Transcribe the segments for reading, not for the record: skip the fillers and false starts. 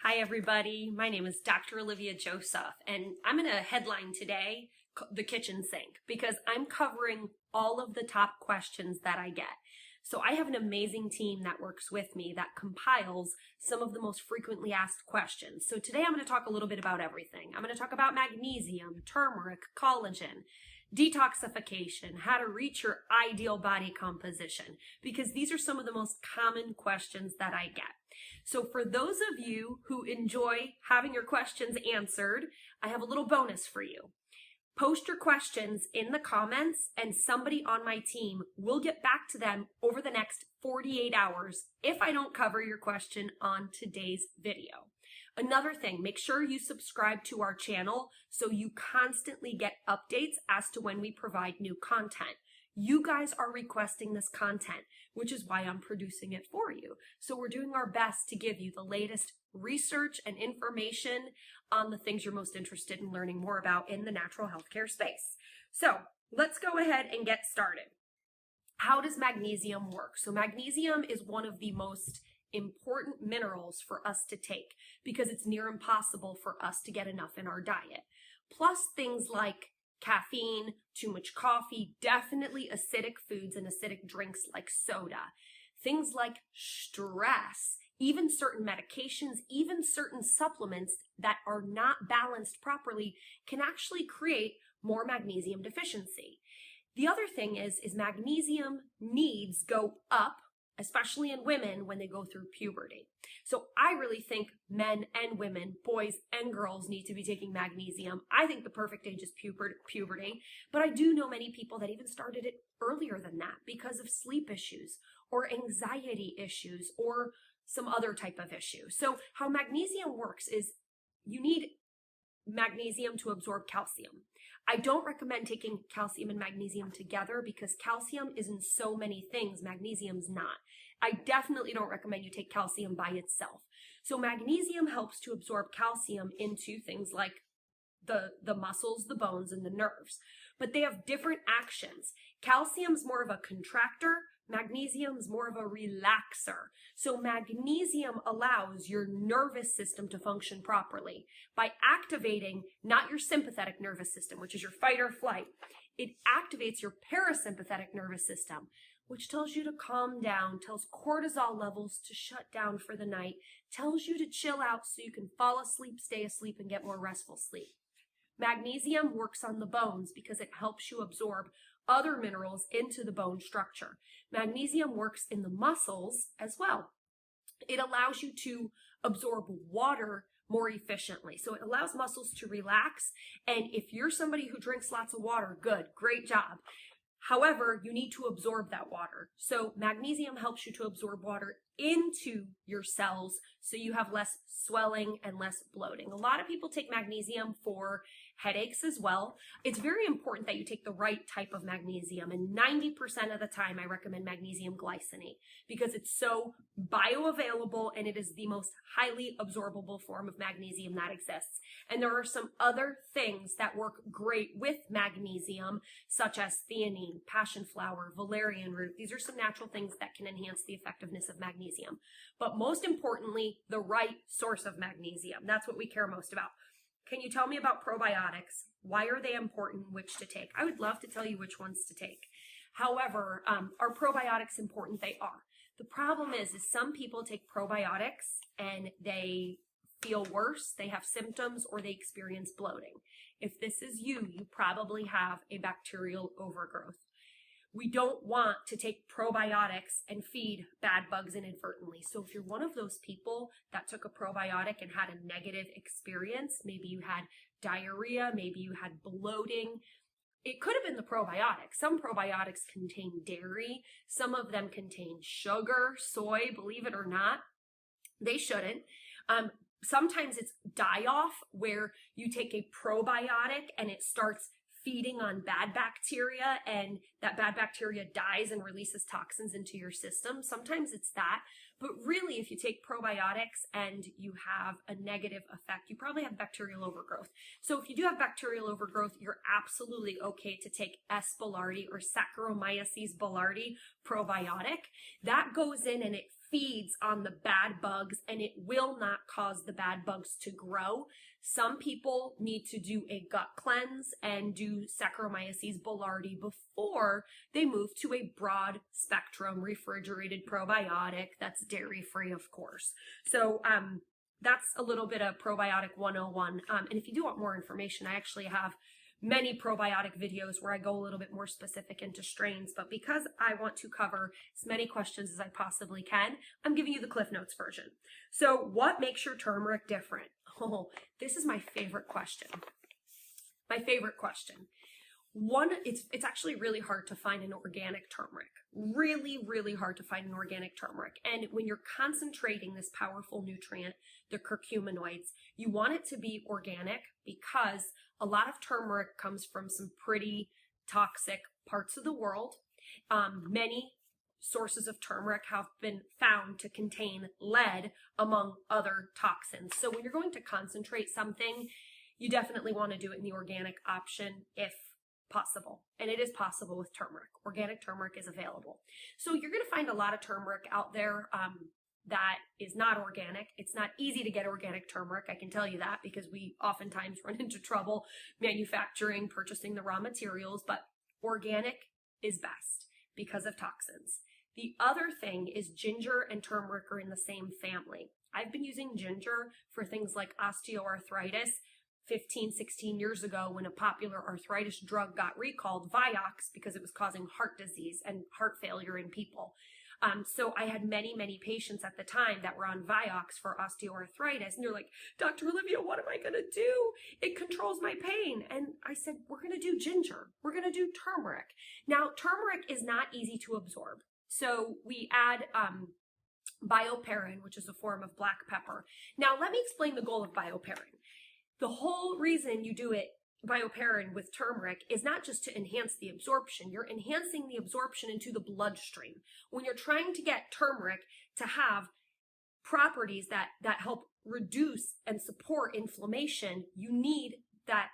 Hi everybody, my name is Dr. Olivia Joseph, and I'm going to headline today the kitchen sink because I'm covering all of the top questions that I get. So I have an amazing team that works with me that compiles some of the most frequently asked questions. So today I'm going to talk a little bit about everything. I'm going to talk about magnesium, turmeric, collagen, detoxification, how to reach your ideal body composition, because these are some of the most common questions that I get. So for those of you who enjoy having your questions answered, I have a little bonus for you. Post your questions in the comments and somebody on my team will get back to them over the next 48 hours if I don't cover your question on today's video. Another thing, make sure you subscribe to our channel so you constantly get updates as to when we provide new content. You guys are requesting this content, which is why I'm producing it for you. So we're doing our best to give you the latest research and information on the things you're most interested in learning more about in the natural healthcare space. So let's go ahead and get started. How does magnesium work? So magnesium is one of the most important minerals for us to take because it's near impossible for us to get enough in our diet. Plus things like caffeine, too much coffee, definitely acidic foods and acidic drinks like soda. Things like stress, even certain medications, even certain supplements that are not balanced properly can actually create more magnesium deficiency. The other thing is magnesium needs go up, especially in women when they go through puberty. So I really think men and women, boys and girls need to be taking magnesium. I think the perfect age is puberty, but I do know many people that even started it earlier than that because of sleep issues or anxiety issues or some other type of issue. So how magnesium works is you need magnesium to absorb calcium. I don't recommend taking calcium and magnesium together because calcium is in so many things, magnesium's not. I definitely don't recommend you take calcium by itself. So magnesium helps to absorb calcium into things like the muscles, the bones, and the nerves. But they have different actions. Calcium's more of a contractor, magnesium's more of a relaxer. So magnesium allows your nervous system to function properly by activating not your sympathetic nervous system, which is your fight or flight. It activates your parasympathetic nervous system, which tells you to calm down, tells cortisol levels to shut down for the night, tells you to chill out so you can fall asleep, stay asleep, and get more restful sleep. Magnesium works on the bones because it helps you absorb other minerals into the bone structure. Magnesium works in the muscles as well. It allows you to absorb water more efficiently. So it allows muscles to relax. And if you're somebody who drinks lots of water, good, great job. However, you need to absorb that water. So magnesium helps you to absorb water into your cells so you have less swelling and less bloating. A lot of people take magnesium for headaches as well. It's very important that you take the right type of magnesium, and 90% of the time I recommend magnesium glycinate because it's so bioavailable and it is the most highly absorbable form of magnesium that exists. And there are some other things that work great with magnesium, such as theanine, passion flower, valerian root. These are some natural things that can enhance the effectiveness of magnesium. But most importantly, the right source of magnesium. That's what we care most about. Can you tell me about probiotics? Why are they important? Which to take? I would love to tell you which ones to take. However, are probiotics important? They are. The problem is some people take probiotics and they feel worse, they have symptoms, or they experience bloating. If this is you, you probably have a bacterial overgrowth. We don't want to take probiotics and feed bad bugs inadvertently. So if you're one of those people that took a probiotic and had a negative experience, maybe you had diarrhea, maybe you had bloating, it could have been the probiotics. Some probiotics contain dairy. Some of them contain sugar, soy, believe it or not. They shouldn't. Sometimes it's die-off where you take a probiotic and it starts feeding on bad bacteria and that bad bacteria dies and releases toxins into your system. Sometimes it's that, but really if you take probiotics and you have a negative effect, you probably have bacterial overgrowth. So if you do have bacterial overgrowth, you're absolutely okay to take S. boulardii or Saccharomyces boulardii probiotic. That goes in and it feeds on the bad bugs and it will not cause the bad bugs to grow. Some people need to do a gut cleanse and do Saccharomyces boulardii before they move to a broad spectrum refrigerated probiotic that's dairy free, of course. So that's a little bit of probiotic 101. And if you do want more information, I actually have many probiotic videos where I go a little bit more specific into strains, but because I want to cover as many questions as I possibly can, I'm giving you the Cliff Notes version. So what makes your turmeric different? Oh, this is my favorite question. My favorite question. One, it's actually really hard to find an organic turmeric. Really, really hard to find an organic turmeric. And when you're concentrating this powerful nutrient, the curcuminoids, you want it to be organic because a lot of turmeric comes from some pretty toxic parts of the world. Many sources of turmeric have been found to contain lead, among other toxins. So when you're going to concentrate something, you definitely want to do it in the organic option if possible. And it is possible with turmeric. Organic turmeric is available. So you're going to find a lot of turmeric out there that is not organic. It's not easy to get organic turmeric, I can tell you that, because we oftentimes run into trouble manufacturing, purchasing the raw materials, but organic is best because of toxins. The other thing is ginger and turmeric are in the same family. I've been using ginger for things like osteoarthritis 15, 16 years ago when a popular arthritis drug got recalled, Vioxx, because it was causing heart disease and heart failure in people. So I had many, many patients at the time that were on Vioxx for osteoarthritis. And they're like, Dr. Olivia, what am I going to do? It controls my pain. And I said, we're going to do ginger. We're going to do turmeric. Now, turmeric is not easy to absorb. So we add bioperine, which is a form of black pepper. Now, let me explain the goal of bioperine. The whole reason you do it, bioperine with turmeric, is not just to enhance the absorption. You're enhancing the absorption into the bloodstream. When you're trying to get turmeric to have properties that help reduce and support inflammation, you need that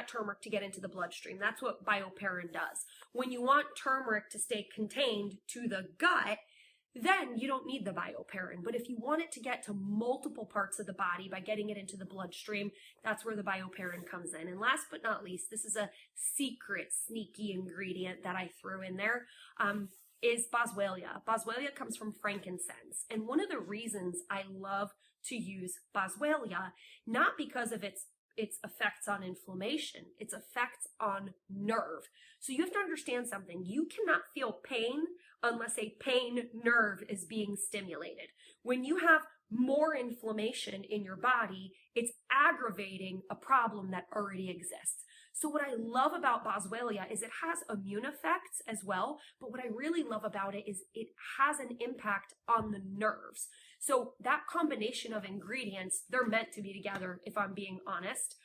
turmeric to get into the bloodstream. That's what bioperine does. When you want turmeric to stay contained to the gut, then you don't need the bioperine. But if you want it to get to multiple parts of the body by getting it into the bloodstream, that's where the bioperine comes in. And last but not least, this is a secret, sneaky ingredient that I threw in there, is boswellia. Boswellia comes from frankincense. And one of the reasons I love to use boswellia, not because of its effects on inflammation, its effects on nerve. So you have to understand something. You cannot feel pain unless a pain nerve is being stimulated. When you have more inflammation in your body, it's aggravating a problem that already exists. So what I love about boswellia is it has immune effects as well, but what I really love about it is it has an impact on the nerves. So that combination of ingredients, they're meant to be together, if I'm being honest.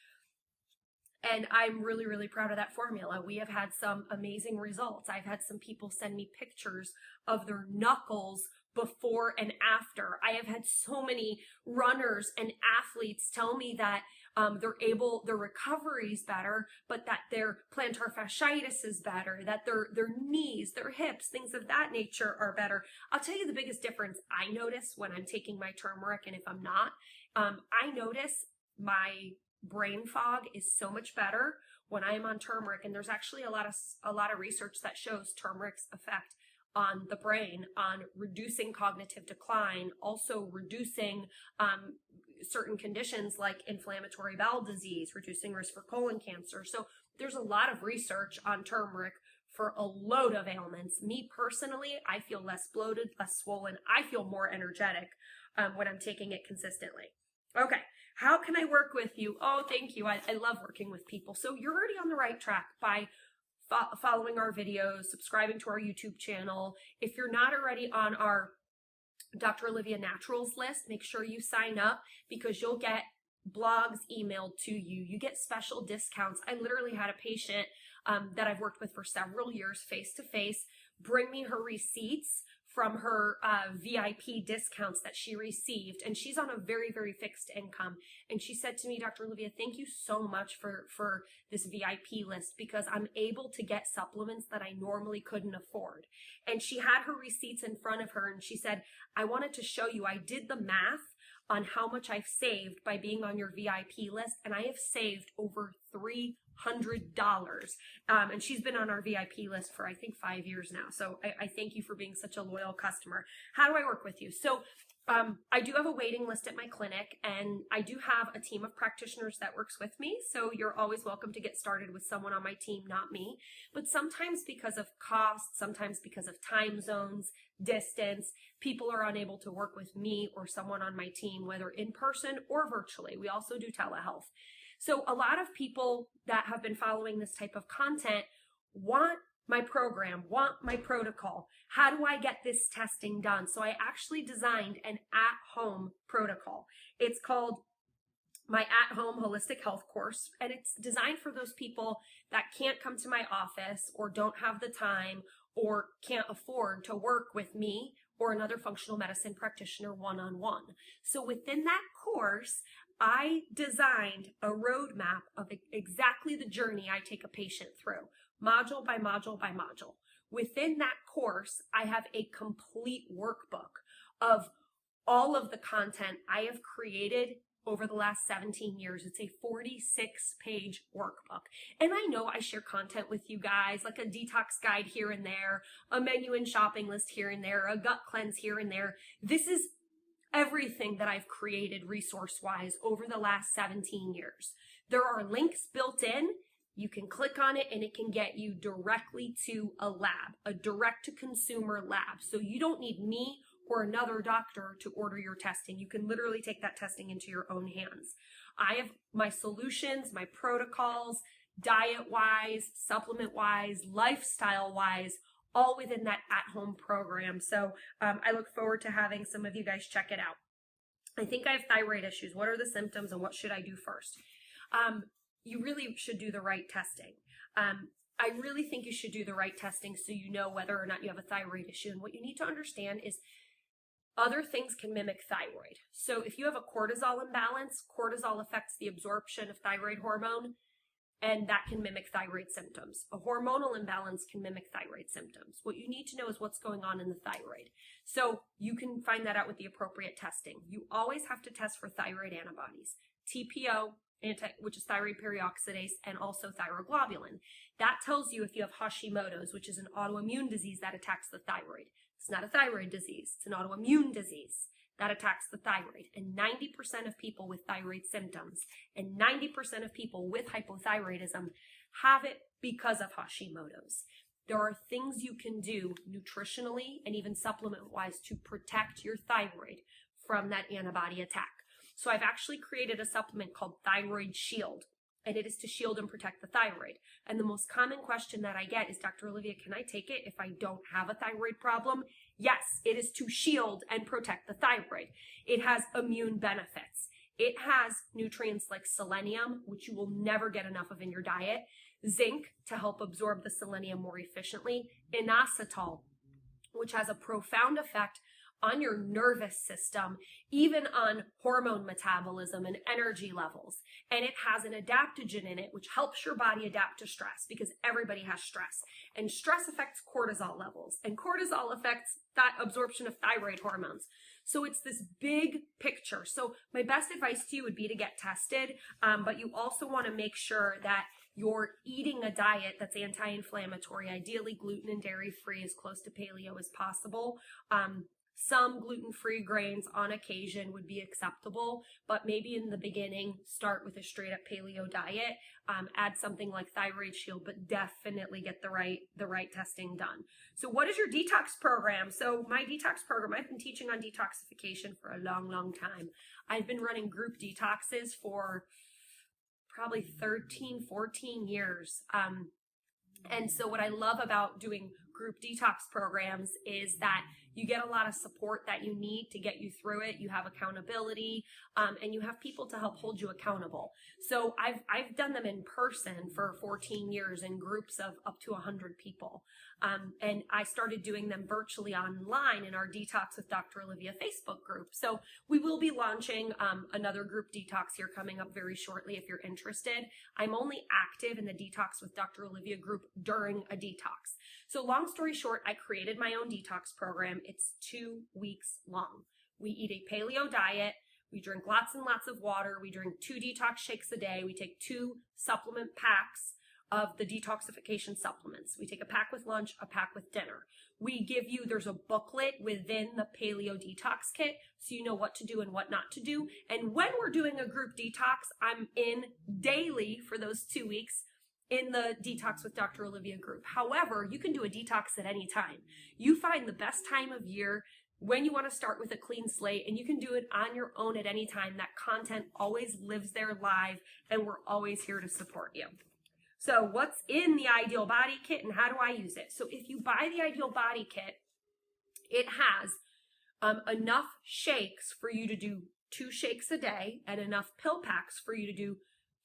And I'm really, really proud of that formula. We have had some amazing results. I've had some people send me pictures of their knuckles before and after. I have had so many runners and athletes tell me that their recovery is better, but that their plantar fasciitis is better, that their knees, their hips, things of that nature are better. I'll tell you the biggest difference I notice when I'm taking my turmeric and if I'm not. I notice my brain fog is so much better when I am on turmeric, and there's actually a lot of research that shows turmeric's effect on the brain, on reducing cognitive decline, also reducing certain conditions like inflammatory bowel disease, reducing risk for colon cancer. So there's a lot of research on turmeric for a load of ailments. Me personally, I feel less bloated, less swollen. I feel more energetic when I'm taking it consistently. Okay, how can I work with you? Oh, thank you. I love working with people. So you're already on the right track by following our videos, subscribing to our YouTube channel. If you're not already on our Dr. Olivia Naturals list, make sure you sign up because you'll get blogs emailed to you. You get special discounts. I literally had a patient that I've worked with for several years face to face bring me her receipts from her VIP discounts that she received. And she's on a very, very fixed income. And she said to me, Dr. Olivia, thank you so much for this VIP list, because I'm able to get supplements that I normally couldn't afford. And she had her receipts in front of her, and she said, I wanted to show you, I did the math on how much I've saved by being on your VIP list, and I have saved over $300. And she's been on our VIP list for, I think, 5 years now. So I thank you for being such a loyal customer. How do I work with you? So I do have a waiting list at my clinic, and I do have a team of practitioners that works with me. So you're always welcome to get started with someone on my team, not me. But sometimes because of cost, sometimes because of time zones, distance, people are unable to work with me or someone on my team, whether in person or virtually. We also do telehealth. So a lot of people that have been following this type of content want my program, want my protocol. How do I get this testing done? So I actually designed an at-home protocol. It's called my at-home holistic health course, and it's designed for those people that can't come to my office or don't have the time or can't afford to work with me or another functional medicine practitioner one-on-one. So within that course, I designed a roadmap of exactly the journey I take a patient through, module by module by module. Within that course, I have a complete workbook of all of the content I have created over the last 17 years. It's a 46-page workbook. And I know I share content with you guys, like a detox guide here and there, a menu and shopping list here and there, a gut cleanse here and there. This is everything that I've created resource-wise over the last 17 years. There are links built in. You can click on it and it can get you directly to a lab, a direct-to-consumer lab. So you don't need me or another doctor to order your testing. You can literally take that testing into your own hands. I have my solutions, my protocols, diet-wise, supplement-wise, lifestyle-wise, all within that at-home program. So I look forward to having some of you guys check it out. I think I have thyroid issues. What are the symptoms and what should I do first? You really should do the right testing. I really think you should do the right testing so you know whether or not you have a thyroid issue. And what you need to understand is other things can mimic thyroid. So if you have a cortisol imbalance, cortisol affects the absorption of thyroid hormone, and that can mimic thyroid symptoms. A hormonal imbalance can mimic thyroid symptoms. What you need to know is what's going on in the thyroid. So you can find that out with the appropriate testing. You always have to test for thyroid antibodies, TPO, which is thyroid peroxidase, and also thyroglobulin. That tells you if you have Hashimoto's, which is an autoimmune disease that attacks the thyroid. It's not a thyroid disease, it's an autoimmune disease that attacks the thyroid. And 90% of people with thyroid symptoms and 90% of people with hypothyroidism have it because of Hashimoto's. There are things you can do nutritionally and even supplement-wise to protect your thyroid from that antibody attack. So I've actually created a supplement called Thyroid Shield, and it is to shield and protect the thyroid. And the most common question that I get is, Dr. Olivia, can I take it if I don't have a thyroid problem? Yes, it is to shield and protect the thyroid. It has immune benefits. It has nutrients like selenium, which you will never get enough of in your diet, zinc to help absorb the selenium more efficiently, inositol, which has a profound effect on your nervous system, even on hormone metabolism and energy levels. And it has an adaptogen in it, which helps your body adapt to stress, because everybody has stress. And stress affects cortisol levels, and cortisol affects that absorption of thyroid hormones. So it's this big picture. So my best advice to you would be to get tested, but you also want to make sure that you're eating a diet that's anti-inflammatory, ideally gluten and dairy-free, as close to paleo as possible. Some gluten-free grains on occasion would be acceptable, but maybe in the beginning, start with a straight-up paleo diet, add something like Thyroid Shield, but definitely get the right testing done. So what is your detox program? So my detox program, I've been teaching on detoxification for a long, long time. I've been running group detoxes for probably 13, 14 years. And so what I love about doing group detox programs is that you get a lot of support that you need to get you through it. You have accountability, and you have people to help hold you accountable. So I've done them in person for 14 years in groups of up to 100 people. And I started doing them virtually online in our Detox with Dr. Olivia Facebook group. So we will be launching another group detox here coming up very shortly if you're interested. I'm only active in the Detox with Dr. Olivia group during a detox. So long story short, I created my own detox program. It's 2 weeks long. We eat a paleo diet. We drink lots and lots of water. We drink 2 detox shakes a day. We take 2 supplement packs of the detoxification supplements. We take a pack with lunch, a pack with dinner. We give you, there's a booklet within the paleo detox kit so you know what to do and what not to do. And when we're doing a group detox, I'm in daily for those 2 weeks in the Detox with Dr. Olivia group. However, you can do a detox at any time. You find the best time of year when you want to start with a clean slate, and you can do it on your own at any time. That content always lives there live, and we're always here to support you. So what's in the Ideal Body Kit and how do I use it? So if you buy the Ideal Body Kit, it has enough shakes for you to do 2 shakes a day and enough pill packs for you to do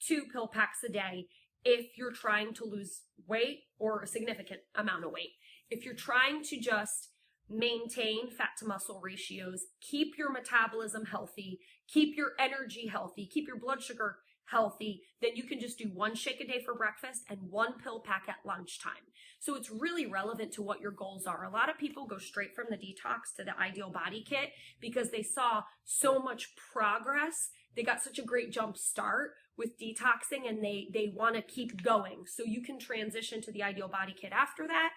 2 pill packs a day if you're trying to lose weight or a significant amount of weight. If you're trying to just maintain fat to muscle ratios, keep your metabolism healthy, keep your energy healthy, keep your blood sugar healthy, then you can just do 1 shake a day for breakfast and 1 pill pack at lunchtime. So it's really relevant to what your goals are. A lot of people go straight from the detox to the Ideal Body Kit because they saw so much progress. They got such a great jump start with detoxing and they want to keep going. So you can transition to the Ideal Body Kit after that.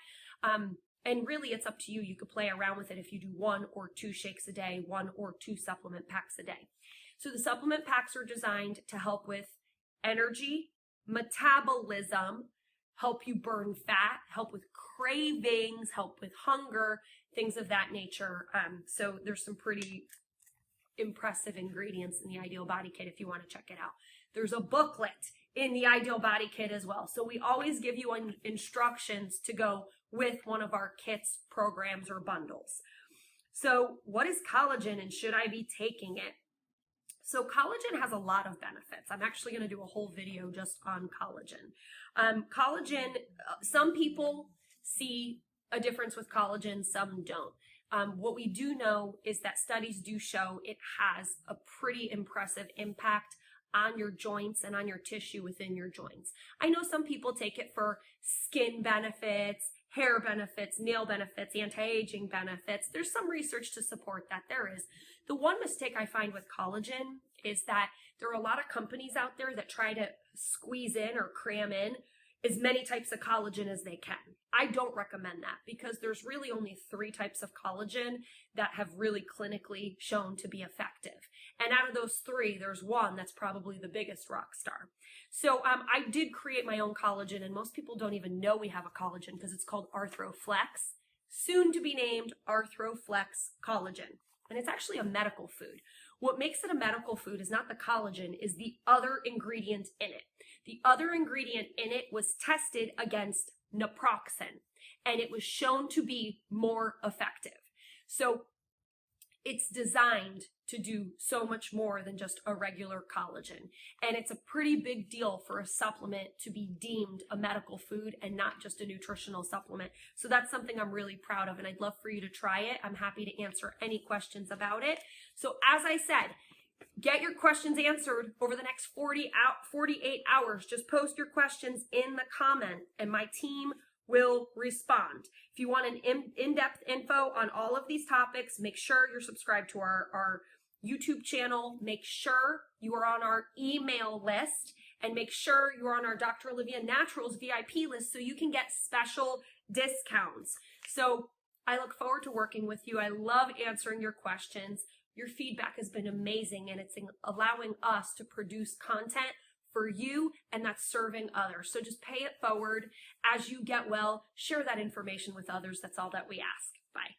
And really it's up to you. You could play around with it if you do 1 or 2 shakes a day, 1 or 2 supplement packs a day. So the supplement packs are designed to help with energy, metabolism, help you burn fat, help with cravings, help with hunger, things of that nature. So there's some pretty impressive ingredients in the Ideal Body Kit if you want to check it out. There's a booklet in the Ideal Body Kit as well. So we always give you instructions to go with one of our kits, programs, or bundles. So what is collagen and should I be taking it? So collagen has a lot of benefits. I'm actually going to do a whole video just on collagen. Collagen, some people see a difference with collagen, some don't. What we do know is that studies do show it has a pretty impressive impact on your joints and on your tissue within your joints. I know some people take it for skin benefits, hair benefits, nail benefits, anti-aging benefits. There's some research to support that. There is. The one mistake I find with collagen is that there are a lot of companies out there that try to squeeze in or cram in as many types of collagen as they can. I don't recommend that because there's really only 3 types of collagen that have really clinically shown to be effective. And out of those 3, there's one that's probably the biggest rock star. So I did create my own collagen, and most people don't even know we have a collagen because it's called ArthroFlex, soon to be named ArthroFlex Collagen. And it's actually a medical food. What makes it a medical food is not the collagen, is the other ingredient in it. The other ingredient in it was tested against naproxen, and it was shown to be more effective. So it's designed to do so much more than just a regular collagen. And it's a pretty big deal for a supplement to be deemed a medical food and not just a nutritional supplement. So that's something I'm really proud of, and I'd love for you to try it. I'm happy to answer any questions about it. So as I said, get your questions answered over the next 48 hours. Just post your questions in the comment and my team will respond. If you want an in-depth info on all of these topics, make sure you're subscribed to our YouTube channel. Make sure you are on our email list, and make sure you're on our Dr. Olivia Naturals VIP list so you can get special discounts. So I look forward to working with you. I love answering your questions. Your feedback has been amazing, and it's allowing us to produce content for you, and that's serving others. So just pay it forward. As you get well, share that information with others. That's all that we ask. Bye.